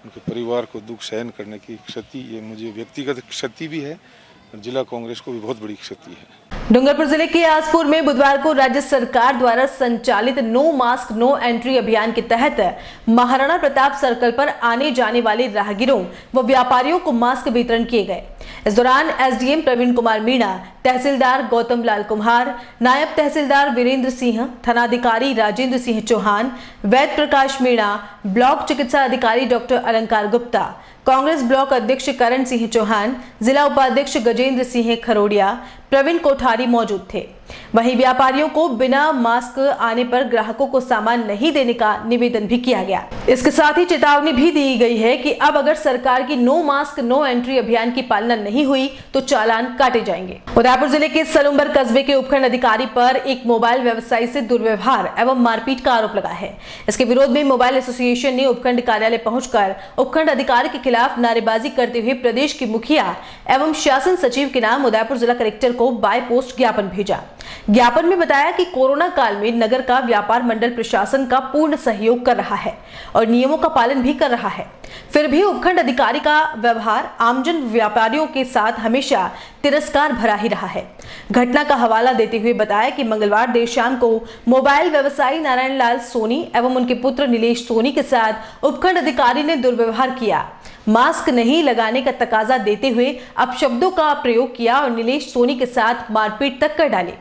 C: उनके परिवार को दुख सहन करने की क्षति, ये मुझे व्यक्तिगत क्षति भी है और जिला कांग्रेस को भी बहुत बड़ी क्षति है।
B: डूंगरपुर जिले के आसपुर में बुधवार को राज्य सरकार द्वारा संचालित नो मास्क नो एंट्री अभियान के तहत महाराणा प्रताप सर्कल पर आने जाने वाले राहगीरों व व्यापारियों को मास्क वितरण किए गए। इस दौरान एसडीएम प्रवीण कुमार मीणा, तहसीलदार गौतम लाल कुम्हार, नायब तहसीलदार वीरेंद्र सिंह, थानाधिकारी राजेंद्र सिंह चौहान, वैद प्रकाश मीणा, ब्लॉक चिकित्सा अधिकारी डॉक्टर अलंकार गुप्ता, कांग्रेस ब्लॉक अध्यक्ष करण सिंह चौहान, जिला उपाध्यक्ष गजेंद्र सिंह खरोड़िया, प्रवीण कोठारी मौजूद थे। वहीं व्यापारियों को बिना मास्क आने पर ग्राहकों को सामान नहीं देने का निवेदन भी किया गया। इसके साथ ही चेतावनी भी दी गई है कि अब अगर सरकार की नो मास्क नो एंट्री अभियान की पालना नहीं हुई तो चालान काटे जाएंगे। उदयपुर जिले के सलुम्बर कस्बे के उपखंड अधिकारी पर एक मोबाइल व्यवसायी से दुर्व्यवहार एवं मारपीट का आरोप लगा है। इसके विरोध में मोबाइल एसोसिएशन ने उपखंड कार्यालय पहुंचकर उपखंड अधिकारी के खिलाफ नारेबाजी करते हुए प्रदेश के मुखिया एवं शासन सचिव के नाम उदयपुर जिला कलेक्टर को बाय पोस्ट ज्ञापन भेजा। ज्ञापन में बताया कि कोरोना काल में नगर का व्यापार मंडल प्रशासन का पूर्ण सहयोग कर रहा है और नियमों का पालन भी कर रहा है, फिर भी उपखंड अधिकारी का व्यवहार आमजन व्यापारियों के साथ हमेशा तिरस्कार भरा ही रहा है। घटना का हवाला देते हुए बताया कि मंगलवार देर शाम को मोबाइल व्यवसायी नारायण लाल सोनी एवं उनके पुत्र नीलेश सोनी के साथ उपखंड अधिकारी ने दुर्व्यवहार किया, मास्क नहीं लगाने का तकाजा देते हुए अपशब्दों का प्रयोग किया और नीलेश सोनी के साथ मारपीट तक कर डाली।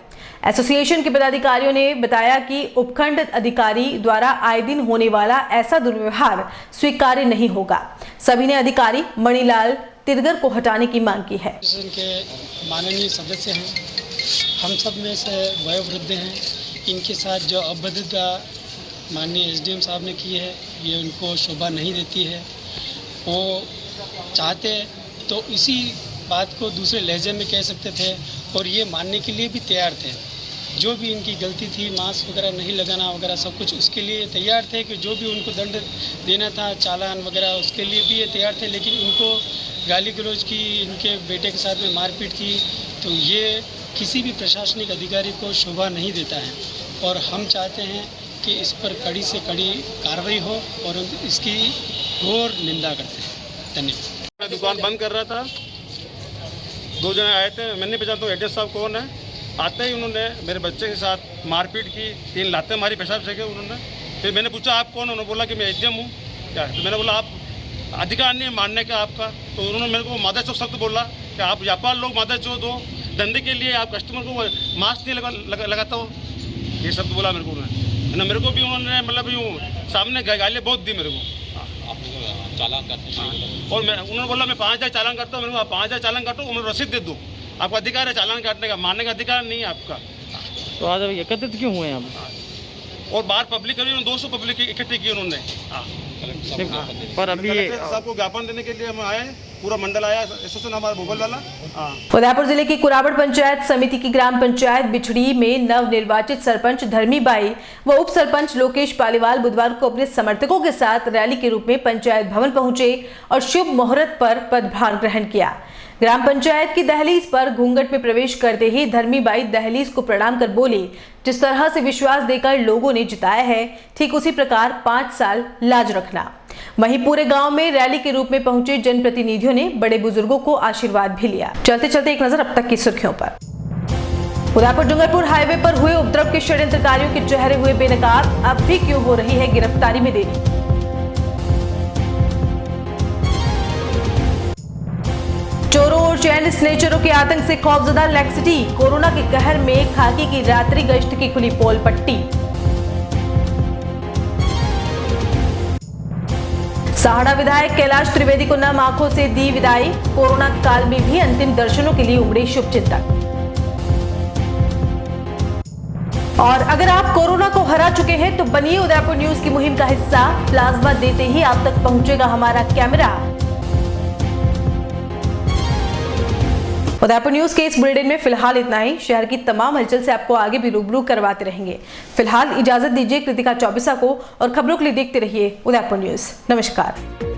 B: एसोसिएशन के पदाधिकारियों ने बताया कि उपखंड अधिकारी द्वारा आए दिन होने वाला ऐसा दुर्व्यवहार स्वीकार्य नहीं होगा। सभी ने अधिकारी मणिलाल तिरगर को हटाने की मांग की है।
V: के माननीय सदस्य हैं, हम सब में से वयोवृद्ध हैं, इनके साथ जो अभद्रता माननीय एसडीएम साहब ने की है ये उनको शोभा नहीं देती है। वो चाहते तो इसी बात को दूसरे लहजे में कह सकते थे और ये मानने के लिए भी तैयार थे। जो भी इनकी गलती थी, मास्क वगैरह नहीं लगाना वगैरह सब कुछ, उसके लिए तैयार थे कि जो भी उनको दंड देना था, चालान वगैरह, उसके लिए भी ये तैयार थे। लेकिन इनको गाली गलौज की, इनके बेटे के साथ में मारपीट की, तो ये किसी भी प्रशासनिक अधिकारी को शोभा नहीं देता है और हम चाहते हैं कि इस पर कड़ी से कड़ी कार्रवाई हो और इसकी घोर निंदा करते हैं। धन्यवाद।
W: मैं दुकान बंद कर रहा था, 2 जने आए थे, मैं नहीं पहचानता हूँ एड्रेस साहब कौन है। आते ही उन्होंने मेरे बच्चे के साथ मारपीट की, 3 लातें मारी, पेशाब फेंके उन्होंने। फिर मैंने पूछा आप कौन, उन्होंने बोला कि मैं एसडीएम हूँ। क्या, तो मैंने बोला आप अधिकार नहीं है मानने का आपका। तो उन्होंने मेरे को मादा चौक सख्त बोला कि आप व्यापार लोग मादा चौक दो, धंधे के लिए आप कस्टमर को मास्क नहीं लगाता हो, ये शब्द बोला मेरे को उन्होंने। मेरे को भी उन्होंने मतलब यूँ सामने गालियाँ बहुत दी मेरे को।
X: चालान करते
W: और मैं उन्होंने बोला मैं 5000 चालान करता हूँ। मैंने कहा 5000 चालान काटो, उन्होंने रसीद दे दो, आपका अधिकार है चालान काटने का, मारने का अधिकार नहीं है आपका।
X: तो आज एकत्रित क्यों हुए हम?
W: और बाहर पब्लिक करी, 200 पब्लिक इकट्ठी की उन्होंने।
X: पर अभी
W: सबको ज्ञापन देने के लिए हम आए, पूरा मंडल आया, एसोसिएशन हमारा भोगल वाला।
B: उदयपुर जिले की कुराबड़ पंचायत समिति की ग्राम पंचायत बिछड़ी में नव निर्वाचित सरपंच धर्मीबाई व उप सरपंच लोकेश पालीवाल बुधवार को अपने समर्थकों के साथ रैली के रूप में पंचायत भवन पहुंचे और शुभ मुहूर्त पर पदभार ग्रहण किया। ग्राम पंचायत की दहलीज पर घूंघट में प्रवेश करते ही धर्मीबाई दहलीज को प्रणाम कर बोली, जिस तरह से विश्वास देकर लोगों ने जिताया है, ठीक उसी प्रकार 5 साल लाज रखना। वहीं पूरे गांव में रैली के रूप में पहुंचे जनप्रतिनिधियों ने बड़े बुजुर्गों को आशीर्वाद भी लिया। चलते चलते एक नजर अब तक की सुर्खियों पर। उदयपुर डूंगरपुर हाईवे पर हुए उपद्रव के षड्यंत्रकारियों के चेहरे हुए बेनकाब, अब भी क्यों हो रही है गिरफ्तारी में देरी। चोरों और चैन स्नेचरों के आतंक से खौफजदा लेक सिटी, कोरोना के कहर में खाकी की रात्रि गश्त की खुली पोल पट्टी। सहाड़ा विधायक कैलाश त्रिवेदी को नम आंखों से दी विदाई, कोरोना काल में भी अंतिम दर्शनों के लिए उमड़े शुभचिंतक। और अगर आप कोरोना को हरा चुके हैं तो बनिए उदयपुर न्यूज की मुहिम का हिस्सा। प्लाज्मा देते ही आप तक पहुंचेगा हमारा कैमरा। उदयपुर न्यूज के इस बुलेटिन में फिलहाल इतना ही। शहर की तमाम हलचल से आपको आगे भी रूबरू करवाते रहेंगे। फिलहाल इजाजत दीजिए कृतिका चौबीसा को और खबरों के लिए देखते रहिए उदयपुर न्यूज। नमस्कार।